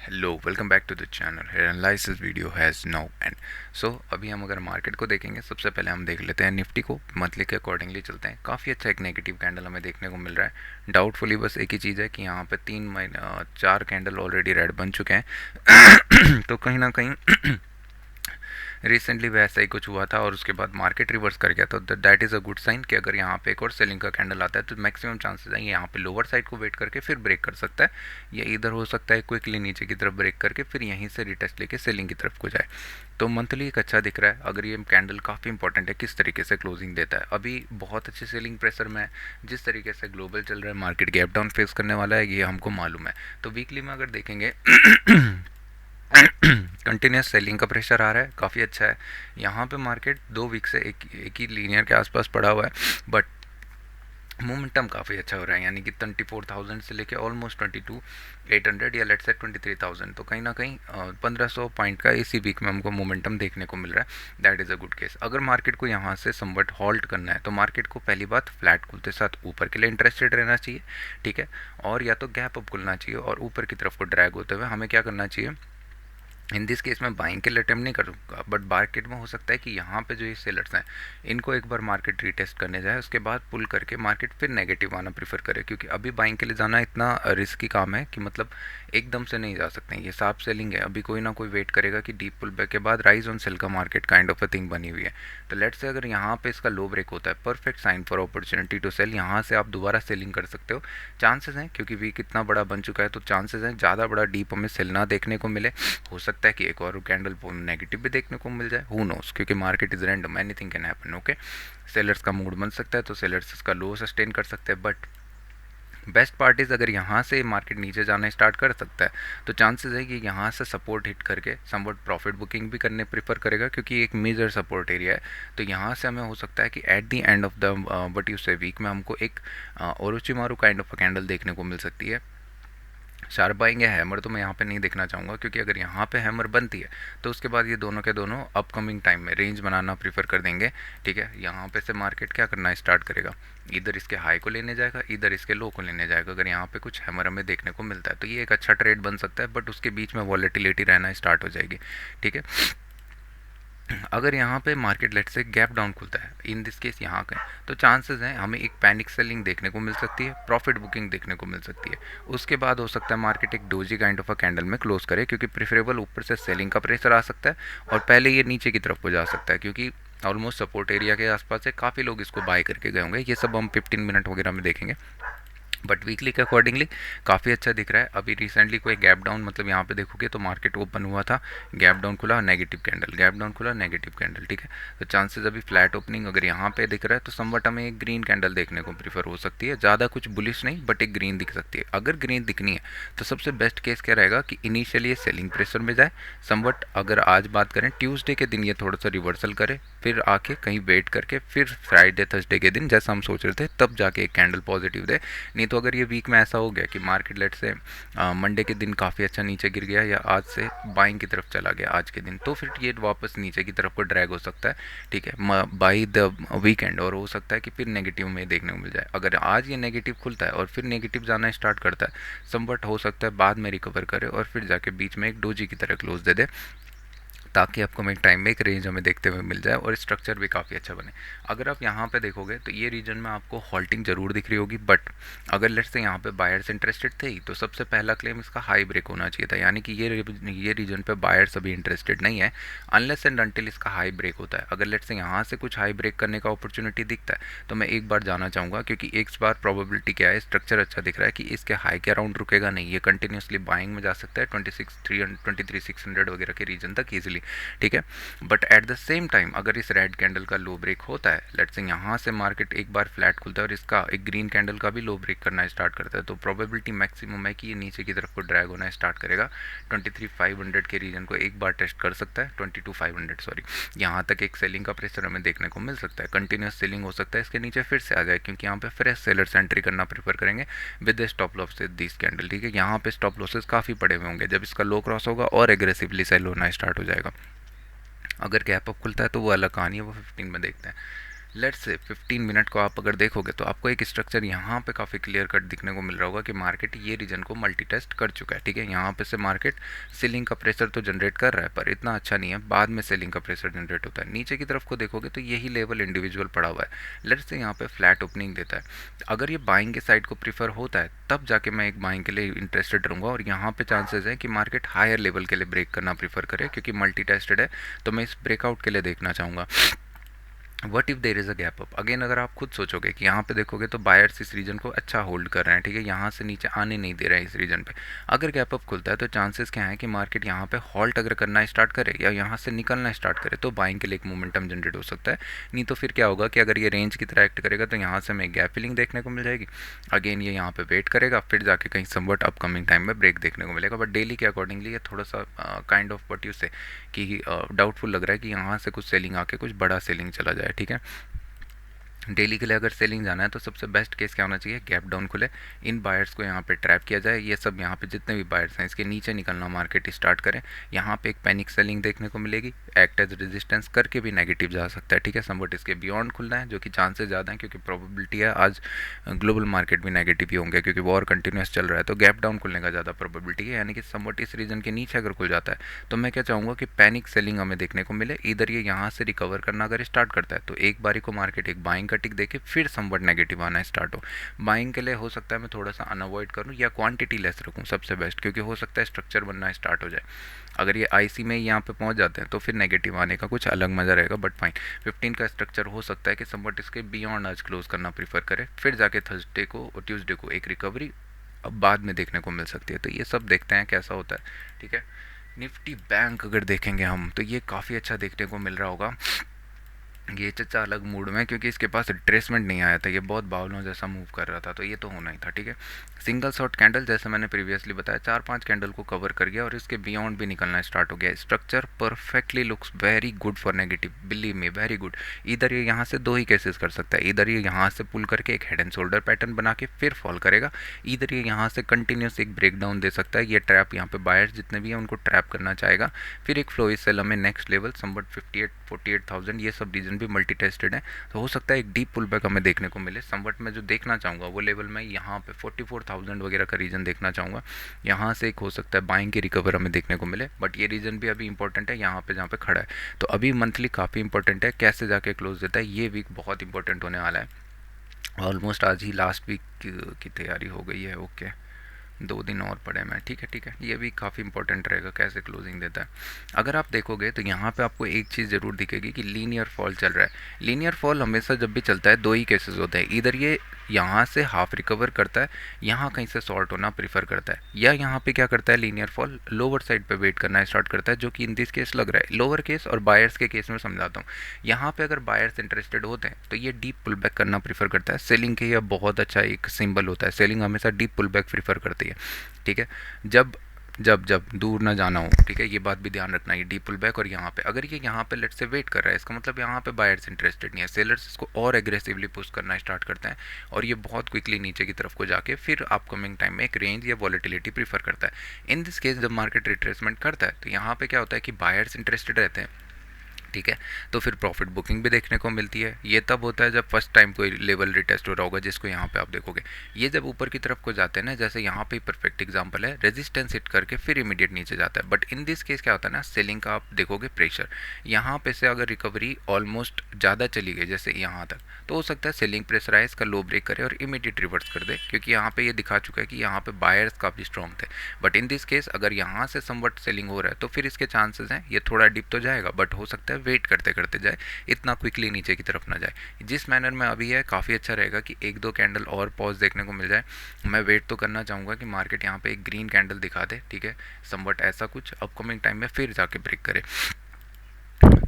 Hello, welcome back to the channel. Hair analysis video has now end. So अभी हम अगर market को देखेंगे, सबसे पहले हम देख लेते हैं निफ्टी को। मंथली के अकॉर्डिंगली चलते हैं। काफ़ी अच्छा एक नेगेटिव कैंडल हमें देखने को मिल रहा है। डाउटफुली बस एक ही चीज़ है कि यहाँ पे 4 कैंडल ऑलरेडी रेड बन चुके हैं तो कहीं ना कहीं रिसेंटली वैसा ही कुछ हुआ था और उसके बाद मार्केट रिवर्स कर गया। तो that is a good sign कि अगर यहाँ पे एक और सेलिंग का कैंडल आता है तो मैक्सिमम चांसेस हैं यहाँ पे लोअर साइड को वेट करके फिर ब्रेक कर सकता है, या इधर हो सकता है क्विकली नीचे की तरफ ब्रेक करके फिर यहीं से रिटेस्ट लेके सेलिंग की तरफ को जाए। तो मंथली एक अच्छा दिख रहा है। अगर ये कैंडल काफ़ी इंपॉर्टेंट है किस तरीके से क्लोजिंग देता है। अभी बहुत अच्छी सेलिंग प्रेशर में है। जिस तरीके से ग्लोबल चल रहा है, मार्केट गैप डाउन फेस करने वाला है, ये हमको मालूम है। तो वीकली में अगर देखेंगे कंटिन्यूस सेलिंग का प्रेशर आ रहा है, काफ़ी अच्छा है। यहाँ पे मार्केट 2 वीक से एक ही लीनियर के आसपास पड़ा हुआ है, बट मोमेंटम काफ़ी अच्छा हो रहा है। यानी कि 24,000 से लेके ऑलमोस्ट 22,800 या लेट्स से 23,000, तो कहीं ना कहीं 1,500 पॉइंट का इसी वीक में हमको मोमेंटम देखने को मिल रहा है। That is a good case. अगर मार्केट को यहाँ से समवट हॉल्ट करना है तो मार्केट को पहली बात फ्लैट खुलते साथ ऊपर के लिए इंटरेस्टेड रहना चाहिए, ठीक है। और या तो गैप अप खुलना चाहिए और ऊपर की तरफ को ड्रैग होते हुए हमें क्या करना चाहिए, इन दिस केस में बाइंग के लिए अटेम्प्ट नहीं करूँगा, बट मार्केट में हो सकता है कि यहाँ पे जो ये सेलर्स हैं इनको एक बार मार्केट रीटेस्ट करने जाए, उसके बाद पुल करके मार्केट फिर नेगेटिव आना प्रीफर करे। क्योंकि अभी बाइंग के लिए जाना इतना रिस्की काम है कि मतलब एकदम से नहीं जा सकते हैं। ये साफ सेलिंग है, अभी कोई ना कोई वेट करेगा कि डीप पुल बैक के बाद राइज ऑन सेल का market kind of a thing बनी हुई है। तो लेट्स से अगर यहाँ पे इसका लो ब्रेक होता है, perfect sign for opportunity to sell. यहाँ से आप दोबारा सेलिंग कर सकते हो। चांसेस हैं क्योंकि वीक इतना बड़ा बन चुका है, तो चांसेस हैं ज़्यादा बड़ा डीप हमें सेल ना देखने को मिले। हो सकता है कि एक और कैंडल नेगेटिव भी देखने को मिल जाए, हु नोस, क्योंकि market is random, anything can happen. Okay, sellers का मूड बन सकता है तो सेलर्स इसका लो सस्टेन कर सकते हैं, बट बेस्ट पार्ट इज़ अगर यहाँ से मार्केट नीचे जाना स्टार्ट कर सकता है तो चांसेस है कि यहाँ से सपोर्ट हिट करके समवट प्रॉफिट बुकिंग भी करने प्रीफर करेगा, क्योंकि एक मेजर सपोर्ट एरिया है। तो यहाँ से हमें हो सकता है कि at the end of the what you से वीक में हमको एक ओरोचिमारू काइंड ऑफ कैंडल देखने को मिल सकती है। शार्प बाइंग या हैमर तो मैं यहाँ पे नहीं देखना चाहूँगा, क्योंकि अगर यहाँ पे हैमर बनती है तो उसके बाद ये दोनों के दोनों अपकमिंग टाइम में रेंज बनाना प्रीफर कर देंगे, ठीक है। यहाँ पे से मार्केट क्या करना स्टार्ट करेगा, इधर इसके हाई को लेने जाएगा, इधर इसके लो को लेने जाएगा। अगर यहाँ पे कुछ हैमर हमें देखने को मिलता है तो ये एक अच्छा ट्रेड बन सकता है, बट उसके बीच में वॉलेटिलिटी रहना स्टार्ट हो जाएगी, ठीक है। अगर यहाँ पे मार्केट लेट से गैप डाउन खुलता है, इन दिस केस यहाँ का, तो चांसेस हैं हमें एक पैनिक सेलिंग देखने को मिल सकती है, प्रॉफिट बुकिंग देखने को मिल सकती है। उसके बाद हो सकता है मार्केट एक doji kind of a candle में क्लोज करे, क्योंकि प्रेफरेबल ऊपर से सेलिंग का प्रेशर आ सकता है और पहले ये नीचे की तरफ को जा सकता है, क्योंकि ऑलमोस्ट सपोर्ट एरिया के आसपास से काफ़ी लोग इसको बाय करके गए होंगे। ये सब हम 15 मिनट वगैरह में देखेंगे, बट वीकली के अकॉर्डिंगली काफ़ी अच्छा दिख रहा है। अभी रिसेंटली कोई गैप डाउन, मतलब यहाँ पे देखोगे तो मार्केट ओपन हुआ था, गैप डाउन खुला, नेगेटिव कैंडल, गैप डाउन खुला, नेगेटिव कैंडल, ठीक है। तो चांसेस अभी फ्लैट ओपनिंग अगर यहाँ पे दिख रहा है तो समवट हमें एक ग्रीन कैंडल देखने को प्रीफर हो सकती है। ज़्यादा कुछ बुलिश नहीं, बट एक ग्रीन दिख सकती है। अगर ग्रीन दिखनी है तो सबसे बेस्ट केस क्या रहेगा कि इनिशियली ये सेलिंग प्रेशर में जाए समवट। अगर आज बात करें ट्यूसडे के दिन ये थोड़ा सा रिवर्सल करे, फिर आके कहीं वेट करके फिर फ्राइडे थर्सडे के दिन जैसा हम सोच रहे थे तब जाके एक कैंडल पॉजिटिव दे। नहीं तो अगर ये वीक में ऐसा हो गया कि मार्केट लेट से मंडे के दिन काफ़ी अच्छा नीचे गिर गया या आज से बाइंग की तरफ चला गया आज के दिन, तो फिर ये वापस नीचे की तरफ को ड्रैग हो सकता है, ठीक है, बाई द वीकेंड। और हो सकता है कि फिर नेगेटिव में देखने को मिल जाए। अगर आज ये नेगेटिव खुलता है और फिर नेगेटिव जाना स्टार्ट करता है, समवट हो सकता है बाद में रिकवर करे और फिर जाके बीच में एक डोजी की तरह क्लोज दे दे, ताकि आपको एक टाइम में एक रेंज हमें देखते हुए मिल जाए और स्ट्रक्चर भी काफ़ी अच्छा बने। अगर आप यहाँ पे देखोगे तो ये रीजन में आपको हॉल्टिंग जरूर दिख रही होगी, बट अगर लेट्स से यहाँ पे बायर्स इंटरेस्टेड थे ही तो सबसे पहला क्लेम इसका हाई ब्रेक होना चाहिए था। यानी कि ये रीजन पे बायर्स अभी इंटरेस्टेड नहीं है अनलेस एंड अनटिल इसका हाई ब्रेक होता है। अगर लेट्स से यहाँ से कुछ हाई ब्रेक करने का अपॉर्चुनिटी दिखता है तो मैं एक बार जाना चाहूँगा, क्योंकि एक बार प्रोबेबिलिटी क्या है, स्ट्रक्चर अच्छा दिख रहा है कि इसके हाई के अराउंड रुकेगा नहीं, ये कंटिन्यूसली बाइंग में जा सकता है 23,600 वगैरह के रीजन तक ईजिली, ठीक है। But at the same time अगर इस रेड कैंडल का लो ब्रेक होता है, लेट्स से यहाँ से मार्केट एक बार फ्लैट खुलता है और इसका एक ग्रीन कैंडल का भी लो ब्रेक करना स्टार्ट करता है, तो प्रोबेबिलिटी मैक्सिमम है कि ये नीचे की तरफ को ड्रैग होना स्टार्ट करेगा। 23,500 के रीजन को एक बार टेस्ट कर सकता है, 22,500 सॉरी, यहाँ तक एक सेलिंग का प्रेशर हमें देखने को मिल सकता है। कंटिन्यूस सेलिंग हो सकता है इसके नीचे फिर से आ जाए, क्योंकि यहाँ पे फ्रेश सेलर्स एंट्री करना प्रेफर करेंगे with stop loss this candle, ठीक है। यहाँ पे स्टॉप लॉसेस काफ़ी पड़े हुए होंगे, जब इसका लो क्रॉस होगा और एग्रेसिवली सेल होना स्टार्ट हो जाएगा। अगर गैप अप खुलता है तो वो अलग कहानी है, वो 15 में देखते हैं। लेट्स से 15 मिनट को आप अगर देखोगे तो आपको एक स्ट्रक्चर यहाँ पे काफ़ी क्लियर कट दिखने को मिल रहा होगा कि मार्केट ये रीजन को मल्टी टेस्ट कर चुका है, ठीक है। यहाँ पे से मार्केट सेलिंग का प्रेशर तो जनरेट कर रहा है पर इतना अच्छा नहीं है, बाद में सेलिंग का प्रेशर जनरेट होता है। नीचे की तरफ को देखोगे तो यही लेवल इंडिविजुअल पड़ा हुआ है, लेट्स से यहाँ पे फ्लैट ओपनिंग देता है। अगर ये बाइंग के साइड को प्रीफर होता है तब जाके मैं एक बाइंग के लिए इंटरेस्टेड रहूँगा, और यहाँ पे चांसेस है कि मार्केट हायर लेवल के लिए ब्रेक करना प्रीफर करे, क्योंकि मल्टी टेस्टेड है तो मैं इस ब्रेकआउट के लिए देखना चाहूँगा। What if there is a gap up again, अगर आप खुद सोचोगे कि यहाँ पे देखोगे तो बायर्स इस रीजन को अच्छा होल्ड कर रहे हैं, ठीक है, यहाँ से नीचे आने नहीं दे रहे हैं इस रीजन पे। अगर गैप अप खुलता है तो चांसेस क्या है कि मार्केट यहाँ पे हॉल्ट अगर करना स्टार्ट करे या यहाँ से निकलना स्टार्ट करे तो बाइंग के लिए एक मोमेंटम जनरेट हो सकता है। नहीं तो फिर क्या होगा कि अगर ये रेंज की तरह एक्ट करेगा तो यहाँ से हमें गैप फिलिंग देखने को मिल जाएगी, अगेन ये यहाँ पे वेट करेगा, फिर जाके कहीं समवट अपकमिंग टाइम में ब्रेक देखने को मिलेगा। बट डेली के अकॉर्डिंगली ये थोड़ा सा काइंड ऑफ वट यू से कि डाउटफुल लग रहा है कि यहाँ से कुछ सेलिंग आके कुछ बड़ा सेलिंग चला जाए, ठीक है। डेली के लिए अगर सेलिंग जाना है तो सबसे बेस्ट केस क्या होना चाहिए, गैप डाउन खुले, इन बायर्स को यहाँ पे ट्रैप किया जाए, ये सब यहाँ पे जितने भी बायर्स हैं इसके नीचे निकलना मार्केट स्टार्ट करें, यहाँ पे एक पैनिक सेलिंग देखने को मिलेगी, एक्ट एज रेजिस्टेंस करके भी नेगेटिव जा सकता है, ठीक है। समवट इसके बियॉन्ड खुलना है जो कि चांसेस ज़्यादा हैं, क्योंकि प्रोबेबिलिटी है आज ग्लोबल मार्केट भी नेगेटिव ही होंगे क्योंकि वॉर कंटिन्यूस चल रहा है, तो गैप डाउन खुलने का ज़्यादा प्रोबेबिलिटी है, यानी कि समवट इस रीजन के नीचे अगर खुल जाता है तो मैं क्या चाहूँगा कि पैनिक सेलिंग हमें देखने को मिले। इधर ये यहाँ से रिकवर करना अगर स्टार्ट करता है तो एक बारी को मार्केट एक बाइंग का टिक देके फिर समवट नेगेटिव आना स्टार्ट हो। बाइंग के लिए हो सकता है मैं थोड़ा सा अनअवॉइड करूँ या क्वांटिटी लेस रखूँ सबसे बेस्ट, क्योंकि हो सकता है स्ट्रक्चर बनना स्टार्ट हो जाए। अगर ये आईसी में यहाँ पे पहुँच जाते हैं तो फिर नेगेटिव आने का कुछ अलग मज़ा रहेगा, बट फाइन 15 का स्ट्रक्चर हो सकता है कि समवट इसके बियॉन्ड आज क्लोज करना प्रीफर करे, फिर जाके थर्सडे को और ट्यूसडे को एक रिकवरी अब बाद में देखने को मिल सकती है। तो ये सब देखते हैं कैसा होता है, ठीक है। निफ्टी बैंक अगर देखेंगे हम तो ये काफ़ी अच्छा देखने को मिल रहा होगा। ये चचा अलग मूड में, क्योंकि इसके पास रिट्रेसमेंट नहीं आया था, ये बहुत बावलों जैसा मूव कर रहा था, तो ये तो होना ही था, ठीक है। सिंगल शॉट कैंडल जैसे मैंने प्रीवियसली बताया 4-5 कैंडल को कवर कर गया और इसके बियॉन्ड भी निकलना स्टार्ट हो गया। Structure perfectly looks very good for negative, believe me very good. इधर ये यहाँ से दो ही केसेस कर सकता है, इधर ये यहाँ से पुल करके एक हेड एंड शोल्डर पैटर्न बना के फिर फॉल करेगा, इधर ये यहाँ से कंटिन्यूस एक ब्रेकडाउन दे सकता है, ये ट्रैप यहाँ पे बायर्स जितने भी हैं उनको ट्रैप करना चाहेगा, फिर एक फ्लो इस सेल हमें नेक्स्ट लेवल समवट 58-48,000 ये सब रीजन भी मल्टी टेस्टेड है, तो हो सकता है एक डीप पुल बैक हमें देखने को मिले। समवट में जो देखना चाहूँगा वो लेवल में यहाँ पे 44,000 वगैरह का रीजन देखना चाहूँगा, यहाँ से एक हो सकता है बाइंग की रिकवर हमें देखने को मिले, बट ये रीजन भी अभी इंपॉर्टेंट है यहाँ पे जहाँ पे खड़ा है, तो अभी मंथली काफ़ी इंपॉर्टेंट है कैसे जाके क्लोज देता है, ये वीक बहुत इंपॉर्टेंट होने वाला है। ऑलमोस्ट आज ही लास्ट वीक की तैयारी हो गई है, ओके 2 दिन और पड़े मैं, ठीक है ठीक है, ये भी काफ़ी इंपॉर्टेंट रहेगा कैसे क्लोजिंग देता है। अगर आप देखोगे तो यहाँ पे आपको एक चीज़ ज़रूर दिखेगी कि लीनियर फॉल चल रहा है। लीनियर फॉल हमेशा जब भी चलता है दो ही केसेस होते हैं, इधर ये यहाँ से हाफ रिकवर करता है, यहाँ कहीं से शॉर्ट होना प्रीफर करता है, या यहाँ पे क्या करता है लीनियर फॉल लोअर साइड पे वेट करना स्टार्ट करता है, जो कि इन दिस केस लग रहा है लोअर केस, और बायर्स के केस में समझाता हूँ। यहाँ पे अगर बायर्स इंटरेस्टेड होते हैं तो ये डीप पुल बैक करना प्रीफर करता है, सेलिंग के यह बहुत अच्छा एक सिंबल होता है, सेलिंग हमेशा डीप पुल बैक प्रीफर करती है, ठीक है। जब जब जब दूर ना जाना हो, ठीक है, ये बात भी ध्यान रखना, ये डीप पुल बैक और यहाँ पे अगर ये यहाँ पे लेट से वेट कर रहा है इसका मतलब यहाँ पे बायर्स इंटरेस्टेड नहीं है, सेलर्स इसको और एग्रेसिवली पुश करना स्टार्ट करते हैं और ये बहुत क्विकली नीचे की तरफ को जाके फिर अपकमिंग टाइम में एक रेंज या वॉलेटिलिटी प्रीफर करता है। इन दिस केस जब मार्केट रिट्रेसमेंट करता है तो यहाँ पे क्या होता है कि बायर्स इंटरेस्टेड रहते हैं, ठीक है, तो फिर प्रॉफिट बुकिंग भी देखने को मिलती है। ये तब होता है जब फर्स्ट टाइम कोई लेवल रिटेस्ट हो रहा होगा, जिसको यहाँ पे आप देखोगे ये जब ऊपर की तरफ को जाते हैं ना, जैसे यहाँ पे परफेक्ट एग्जांपल है, रेजिस्टेंस हिट करके फिर इमीडिएट नीचे जाता है। बट इन दिस केस क्या होता है ना, सेलिंग का आप देखोगे प्रेशर, यहाँ पे से अगर रिकवरी ऑलमोस्ट ज़्यादा चली गई जैसे यहाँ तक, तो हो सकता है सेलिंग प्रेशर आए, इसका लो ब्रेक करे और इमीडिएट रिवर्स कर दे, क्योंकि यहाँ पे ये दिखा चुका है कि यहाँ पे बायर्स काफ़ी स्ट्रॉन्ग थे। बट इन दिस केस अगर यहाँ से समवट सेलिंग हो रहा है तो फिर इसके चांसेस हैं ये थोड़ा डिप तो जाएगा, बट हो सकता है वेट करते करते जाए, इतना क्विकली नीचे की तरफ ना जाए। जिस मैनर में अभी है काफ़ी अच्छा रहेगा कि एक दो कैंडल और पॉज देखने को मिल जाए। मैं वेट तो करना चाहूँगा कि मार्केट यहाँ पे एक ग्रीन कैंडल दिखा दे, ठीक है, समवट ऐसा कुछ अपकमिंग टाइम में फिर जाके ब्रेक करे।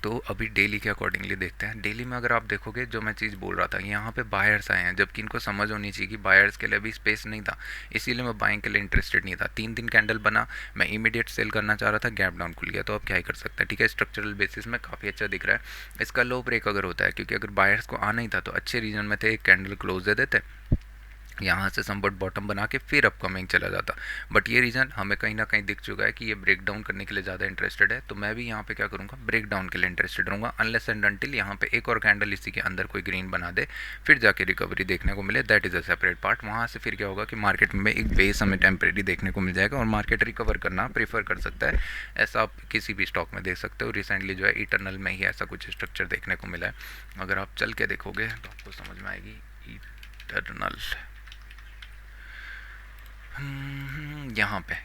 तो अभी डेली के अकॉर्डिंगली देखते हैं। डेली में अगर आप देखोगे जो मैं चीज़ बोल रहा था, यहाँ पे बायर्स आए हैं, जबकि इनको समझ होनी चाहिए कि बायर्स के लिए अभी स्पेस नहीं था, इसीलिए मैं बाइंग के लिए इंटरेस्टेड नहीं था। 3 दिन कैंडल बना, मैं इमीडिएट सेल करना चाह रहा था, गैप डाउन खुल गया, तो अब क्या ही कर सकते हैं, ठीक है। स्ट्रक्चरल बेसिस में काफ़ी अच्छा दिख रहा है। इसका लो ब्रेक अगर होता है, क्योंकि अगर बायर्स को आना ही था तो अच्छे रीजन में थे, एक कैंडल क्लोज दे देते यहाँ से समबट बॉटम बना के फिर अपकमिंग चला जाता। बट ये रीज़न हमें कहीं ना कहीं दिख चुका है कि ये ब्रेक डाउन करने के लिए ज़्यादा इंटरेस्टेड है, तो मैं भी यहाँ पे क्या करूँगा, ब्रेक डाउन के लिए इंटरेस्टेड रहूँगा अनलेस एंड अनटिल यहाँ पे एक और कैंडल इसी के अंदर कोई ग्रीन बना दे, फिर जाके रिकवरी देखने को मिले। That is a separate part. वहाँ से फिर क्या होगा कि मार्केट में एक बेस हमें टेम्परेरी देखने को मिल जाएगा और मार्केट रिकवर करना प्रीफर कर सकता है। ऐसा आप किसी भी स्टॉक में देख सकते हो। रिसेंटली जो है इटर्नल में ही ऐसा कुछ स्ट्रक्चर देखने को मिला है। अगर आप चल के देखोगे तो आपको समझ में आएगी। इटर्नल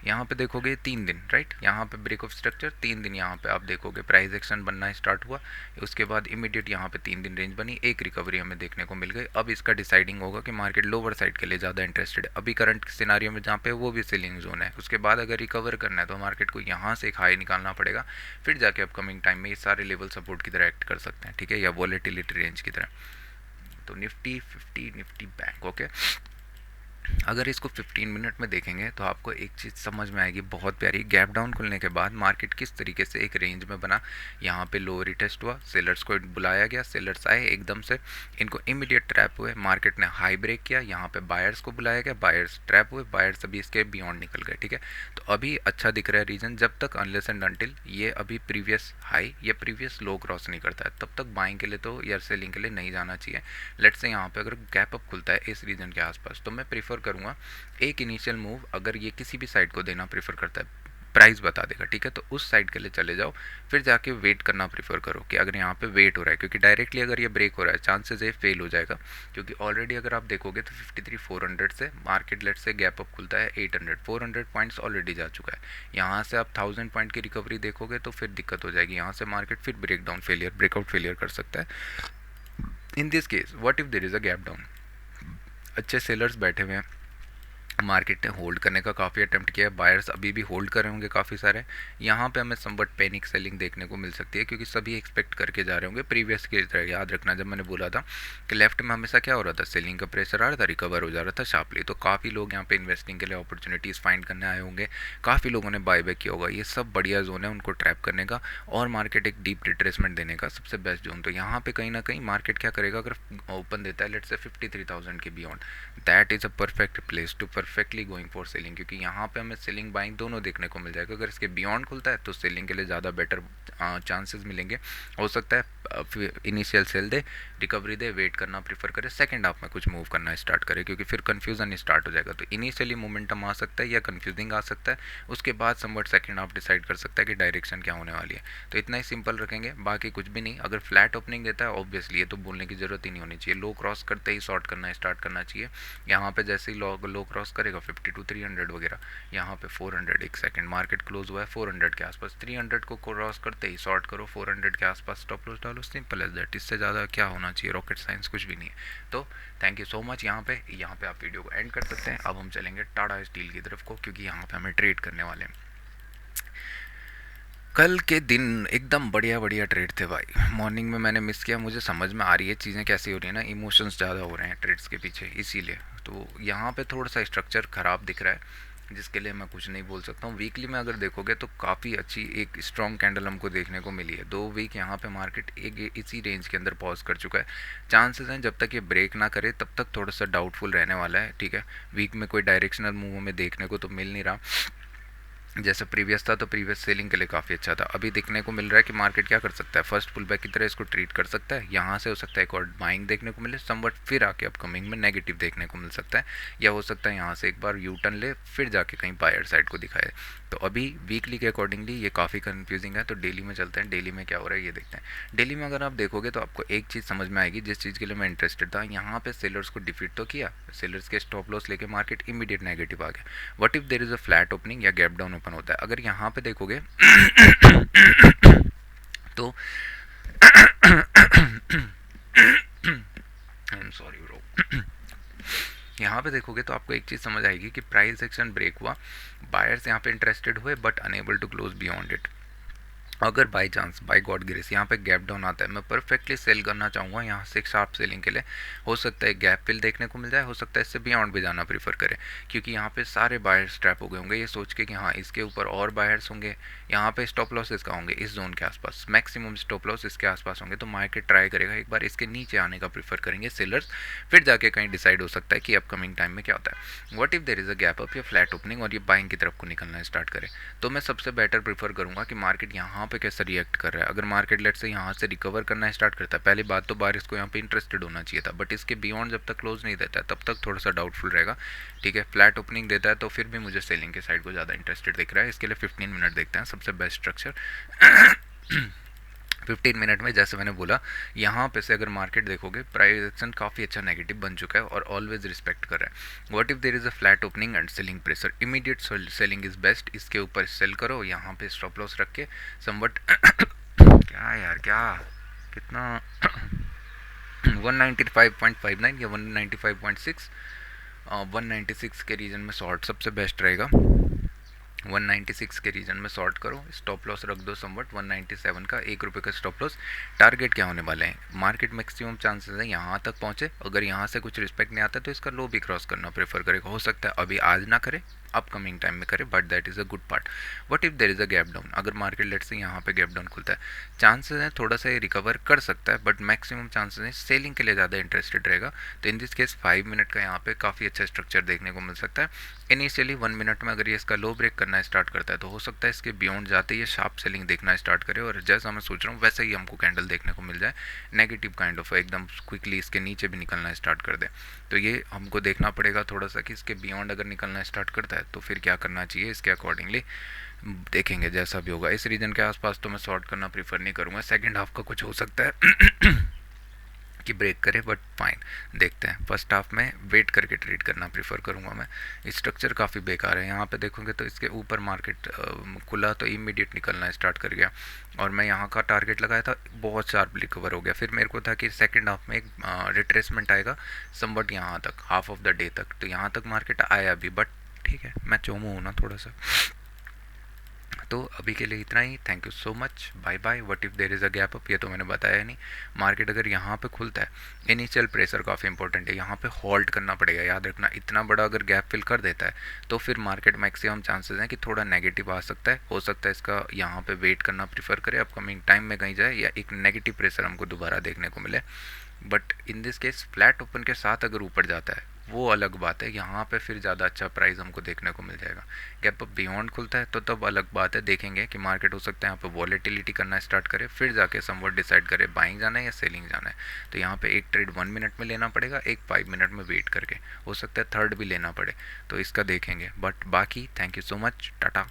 यहाँ पे देखोगे 3 दिन, राइट, यहाँ पे ब्रेक ऑफ स्ट्रक्चर 3 दिन, यहाँ पे आप देखोगे प्राइस एक्शन बनना स्टार्ट हुआ, उसके बाद इमीडिएट यहाँ पे 3 दिन रेंज बनी, एक रिकवरी हमें देखने को मिल गई। अब इसका डिसाइडिंग होगा कि मार्केट लोअर साइड के लिए ज़्यादा इंटरेस्टेड है अभी करंट सिनारियो में, जहाँ पे वो भी सेलिंग जोन है। उसके बाद अगर रिकवर करना है तो मार्केट को यहाँ से एक हाई निकालना पड़ेगा, फिर जाके अपकमिंग टाइम में ये सारे लेवल सपोर्ट की तरह एक्ट कर सकते हैं, ठीक है, या वॉलेटिलिटी रेंज की तरह। तो निफ्टी 50, निफ्टी बैंक, ओके। अगर इसको 15 मिनट में देखेंगे तो आपको एक चीज़ समझ में आएगी बहुत प्यारी। गैप डाउन खुलने के बाद मार्केट किस तरीके से एक रेंज में बना, यहाँ पे लोअर टेस्ट हुआ, सेलर्स को बुलाया गया, सेलर्स आए एकदम से, इनको इमीडिएट ट्रैप हुए, मार्केट ने हाई ब्रेक किया, यहाँ पे बायर्स को बुलाया गया, बायर्स ट्रैप हुए, बायर्स अभी इसके बियॉन्ड निकल गए, ठीक है। तो अभी अच्छा दिख रहा है रीजन, जब तक अनलेस एंड अनटिल ये अभी प्रीवियस हाई या प्रीवियस लो क्रॉस नहीं करता है तब तक बाइंग के लिए तो या सेलिंग के लिए नहीं जाना चाहिए। लेट्स से यहाँ पे अगर गैप अप खुलता है इस रीजन के आसपास तो मैं प्रीफर करूँगा एक इनिशियल मूव, अगर ये किसी भी साइड को देना प्रेफर करता है, प्राइस बता देगा, ठीक है, तो उस साइड के लिए चले जाओ, फिर जाके वेट करना प्रेफर करो कि अगर यहाँ पे वेट हो रहा है, क्योंकि डायरेक्टली अगर ये ब्रेक हो रहा है चांसेस है फेल हो जाएगा, क्योंकि ऑलरेडी अगर आप देखोगे तो 53,400 से मार्केट लेट से गैप अप खुलता है 800, 400 पॉइंट्स ऑलरेडी जा चुका है। यहाँ से आप 1000 पॉइंट की रिकवरी देखोगे तो फिर दिक्कत हो जाएगी, यहाँ से मार्केट फिर break down failure, breakout failure कर सकता है। In this case what if there is a gap down, अच्छे सेलर्स बैठे हुए हैं, मार्केट ने होल्ड करने का काफ़ी अटेम्प्ट किया है, बायर्स अभी भी होल्ड कर रहे होंगे काफ़ी सारे, यहाँ पे हमें समवट पैनिक सेलिंग देखने को मिल सकती है, क्योंकि सभी एक्सपेक्ट करके जा रहे होंगे प्रीवियस की तरह। याद रखना जब मैंने बोला था कि लेफ्ट में हमेशा क्या हो रहा था, सेलिंग का प्रेशर आ रहा था, रिकवर हो जा रहा था शार्पली, तो काफ़ी लोग यहाँ पे इन्वेस्टिंग के लिए अपॉर्चुनिटीज़ फाइंड करने आए होंगे, काफ़ी लोगों ने बाय बैक किया होगा। ये सब बढ़िया जोन है उनको ट्रैप करने का और मार्केट एक डीप रिट्रेसमेंट देने का सबसे बेस्ट जोन। तो यहाँ पे कहीं ना कहीं मार्केट क्या करेगा, अगर ओपन देता है लेट से 53,000 के beyond, that is a perfect place to perfectly going for selling, क्योंकि यहाँ पे हमें सेलिंग बाइंग दोनों देखने को मिल जाएगा। अगर इसके बियॉन्ड खुलता है तो सेलिंग के लिए ज़्यादा बेटर चांसेस मिलेंगे। हो सकता है इनिशियल सेल दे, रिकवरी दे, वेट करना प्रीफर करे, सेकंड हाफ में कुछ मूव करना स्टार्ट करे, क्योंकि फिर कन्फ्यूजन स्टार्ट हो जाएगा। तो इनिशियली मोमेंटम आ सकता है या कन्फ्यूजिंग आ सकता है, उसके बाद समवट सेकंड हाफ डिसाइड कर सकता है कि डायरेक्शन क्या होने वाली है। तो इतना ही सिंपल रखेंगे, बाकी कुछ भी नहीं। अगर फ्लैट ओपनिंग देता है ऑब्वियसली ये तो बोलने की जरूरत ही नहीं होनी चाहिए, लो क्रॉस करते ही शॉर्ट करना स्टार्ट करना चाहिए। यहाँ पे जैसे ही लो क्रॉस करेगा 52,300 वगैरह, यहाँ पे 400, एक सेकंड मार्केट क्लोज हुआ है 400 के आसपास, 300 को क्रॉस करते ही शॉर्ट करो, 400 के आसपास स्टॉप लॉस डालो, सिंपल एज दैट। इससे ज़्यादा क्या होना चाहिए, रॉकेट साइंस कुछ भी नहीं है। तो थैंक यू सो मच। यहाँ पे आप वीडियो को एंड कर सकते हैं। अब हम चलेंगे टाटा स्टील की तरफ को, क्योंकि यहाँ पे हमें ट्रेड करने वाले हैं। कल के दिन एकदम बढ़िया बढ़िया ट्रेड थे भाई, मॉर्निंग में मैंने मिस किया, मुझे समझ में आ रही है चीज़ें कैसी हो रही है ना, इमोशंस ज़्यादा हो रहे हैं ट्रेड्स के पीछे, इसीलिए तो यहाँ पे थोड़ा सा स्ट्रक्चर ख़राब दिख रहा है, जिसके लिए मैं कुछ नहीं बोल सकता हूँ। वीकली में अगर देखोगे तो काफ़ी अच्छी एक स्ट्रॉन्ग कैंडल हमको देखने को मिली है। 2 वीक यहाँ पे मार्केट एक इसी रेंज के अंदर पॉज कर चुका है। चांसेस हैं जब तक ये ब्रेक ना करे तब तक थोड़ा सा डाउटफुल रहने वाला है, ठीक है। वीक में कोई डायरेक्शनल मूव हमें देखने को तो मिल नहीं रहा, जैसे प्रीवियस था तो प्रीवियस सेलिंग के लिए काफ़ी अच्छा था। अभी देखने को मिल रहा है कि मार्केट क्या कर सकता है, फर्स्ट पुल बैक की तरह इसको ट्रीट कर सकता है, यहाँ से हो सकता है एक और बाइंग देखने को मिले समवट, फिर आके अपकमिंग में नेगेटिव देखने को मिल सकता है, या हो सकता है यहाँ से एक बार यू टर्न ले फिर जाके कहीं बायर साइड को दिखाए। तो अभी वीकली के अकॉर्डिंगली ये काफ़ी कन्फ्यूजिंग है। तो डेली में चलते हैं, डेली में क्या हो रहा है ये देखते हैं। डेली में अगर आप देखोगे तो आपको एक चीज़ समझ में आएगी, जिस चीज़ के लिए मैं इंटरेस्टेड था, यहाँ पे सेलर्स को डिफीट तो किया, सेलर्स के स्टॉप लॉस लेके मार्केट इमीडिएट नेगेटिव आ गया। What if there is a flat opening या गैप डाउन ओपन होता है, अगर यहाँ पे देखोगे तो आई एम सॉरी ब्रो, यहाँ पे देखोगे तो आपको एक चीज़ समझ आएगी कि प्राइस एक्शन ब्रेक हुआ, बायर्स यहाँ पे इंटरेस्टेड हुए but unable to close beyond it. अगर by chance by God grace यहाँ पे गैप डाउन आता है, मैं परफेक्टली सेल करना चाहूँगा यहाँ से एक शार्प सेलिंग के लिए। हो सकता है गैप फिल देखने को मिल जाए, हो सकता है इससे बियॉन्ड भी जाना प्रीफर करें, क्योंकि यहाँ पे सारे बायर्स ट्रैप हो गए होंगे ये सोच के कि हाँ इसके ऊपर और बायर्स होंगे। यहाँ पे स्टॉप लॉस इसका होंगे इस जोन के आसपास, मैक्सिमम स्टॉप लॉस इसके आसपास होंगे, तो मार्केट ट्राई करेगा एक बार इसके नीचे आने का प्रीफर करेंगे सेलर्स, फिर जाके कहीं डिसाइड हो सकता है कि अपकमिंग टाइम में क्या होता है। What if there is a gap up या फ्लैट ओपनिंग और ये बाइंग की तरफ को निकलना स्टार्ट करे, तो मैं सबसे बेटर प्रीफर करूँगा कि मार्केट यहाँ पे कैसे रिएक्ट कर रहा है। अगर मार्केट लेट से यहाँ से रिकवर करना स्टार्ट करता है, पहली बात तो बारिश को यहाँ पे इंटरेस्टेड होना चाहिए था, बट इसके बियॉन्ड जब तक क्लोज नहीं देता है तब तक थोड़ा सा डाउटफुल रहेगा। ठीक है, फ्लैट ओपनिंग देता है तो फिर भी मुझे सेलिंग के साइड को ज़्यादा इंटरेस्टेड दिख रहा है। इसके लिए 15 मिनट देखते हैं सबसे बेस्ट स्ट्रक्चर। 15 मिनट में जैसे मैंने बोला यहाँ पे से अगर मार्केट देखोगे प्राइस एक्शन काफ़ी अच्छा नेगेटिव बन चुका है और ऑलवेज रिस्पेक्ट कर रहा है। What if there is a flat opening and selling pressure, immediate selling is best, इसके ऊपर सेल करो यहाँ पे स्टॉप लॉस रख के समवट क्या यार क्या कितना 195.59 या 195.6, 196 के रीजन में शॉर्ट सबसे बेस्ट रहेगा। 196 के रीजन में शॉर्ट करो, स्टॉप लॉस रख दो समवट 197 का, ₹1 का स्टॉप लॉस। टारगेट क्या होने वाले हैं, मार्केट मैक्सिमम चांसेस है यहाँ तक पहुँचे, अगर यहाँ से कुछ रिस्पेक्ट नहीं आता तो इसका लो भी क्रॉस करना प्रेफर करेगा। हो सकता है अभी आज ना करे, अपकमिंग टाइम में करे, but that is a good part. What if there is a gap down, अगर मार्केट लेट से यहाँ पे गैप डाउन खुलता है, चांसेस हैं थोड़ा सा ये रिकवर कर सकता है, बट मैक्सिमम चांसेस हैं सेलिंग के लिए ज़्यादा इंटरेस्टेड रहेगा। तो इन दिस केस 5 मिनट का यहाँ पे काफ़ी अच्छा स्ट्रक्चर देखने को मिल सकता है। इनिशियली 1 मिनट में अगर ये इसका लो ब्रेक करना स्टार्ट करता है तो हो सकता है इसके बियॉन्ड जाते ही शार्प सेलिंग देखना स्टार्ट करे, और जैसा मैं सोच रहा हूँ वैसे ही हमको कैंडल देखने को मिल जाए नेगेटिव काइंड ऑफ, एकदम क्विकली इसके नीचे भी निकलना स्टार्ट कर दे। तो ये हमको देखना पड़ेगा थोड़ा सा कि इसके बियॉन्ड अगर निकलना स्टार्ट करता है तो फिर क्या करना चाहिए, इसके अकॉर्डिंगली देखेंगे जैसा भी होगा। इस रीजन के आसपास तो मैं शॉर्ट करना प्रीफर नहीं करूँगा, सेकेंड हाफ का कुछ हो सकता है कि ब्रेक करे, बट फाइन देखते हैं। फर्स्ट हाफ में वेट करके ट्रेड करना प्रीफर करूंगा मैं। स्ट्रक्चर काफ़ी बेकार है, यहाँ पे देखोगे तो इसके ऊपर मार्केट खुला तो इमीडिएट निकलना स्टार्ट कर गया, और मैं यहाँ का टारगेट लगाया था बहुत शार्प रिकवर हो गया। फिर मेरे को था कि सेकंड हाफ में एक रिट्रेसमेंट आएगा समवट यहाँ तक, हाफ ऑफ द डे तक, तो यहाँ तक मार्केट आया भी, बट ठीक है मैं चोमू हूँ ना थोड़ा सा। तो अभी के लिए इतना ही, thank you so much, bye bye. What if there is a gap up, ये तो मैंने बताया नहीं। मार्केट अगर यहाँ पे खुलता है, इनिशियल प्रेशर काफ़ी इंपॉर्टेंट है, यहाँ पे होल्ड करना पड़ेगा, याद रखना। इतना बड़ा अगर गैप फिल कर देता है तो फिर मार्केट मैक्सिमम चांसेस हैं कि थोड़ा नेगेटिव आ सकता है, हो सकता है इसका यहाँ पे वेट करना प्रीफर करे, अपकमिंग टाइम में कहीं जाए या एक नेगेटिव प्रेशर हमको दोबारा देखने को मिले। But in this case flat open के साथ अगर ऊपर जाता है वो अलग बात है, यहाँ पे फिर ज़्यादा अच्छा प्राइस हमको देखने को मिल जाएगा। गैप अप बियॉन्ड खुलता है तो तब अलग बात है, देखेंगे कि मार्केट हो सकता है यहाँ पे वॉलेटिलिटी करना स्टार्ट करे, फिर जाके समवट डिसाइड करे बाइंग जाना है या सेलिंग जाना है। तो यहाँ पे एक ट्रेड 1 मिनट में लेना पड़ेगा, एक 5 मिनट में वेट करके, हो सकता है थर्ड भी लेना पड़े, तो इसका देखेंगे। बट बाकी thank you so much, Tata.